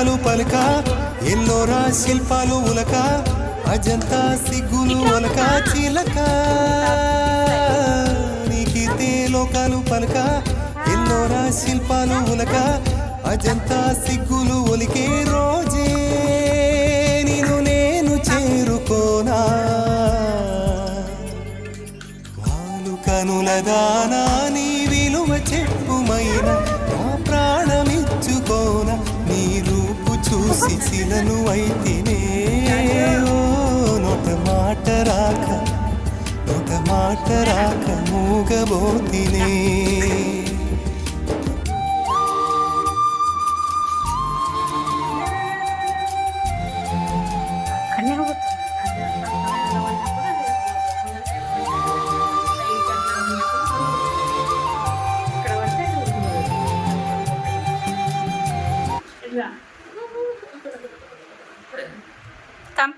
లోకాలు పలక ఎల్లోరా శిల్పాలు ఉలక అజంతా సిగ్గులు ఒలక చిలక నీకీతే లోకాలు పలక ఎల్లోరా శిల్పాలు ఉలక అజంతా సిగ్గులు ఒలికే రోజే నిన్ను నేను చేరుకోనా వాలు కనుల దానా నీ విలువ చెప్పుమైన నా ప్రాణమిచ్చుకోన నీ రూపు చూసి శిలను అయితేనే నోట మాట రాక మూగబోతినే Come.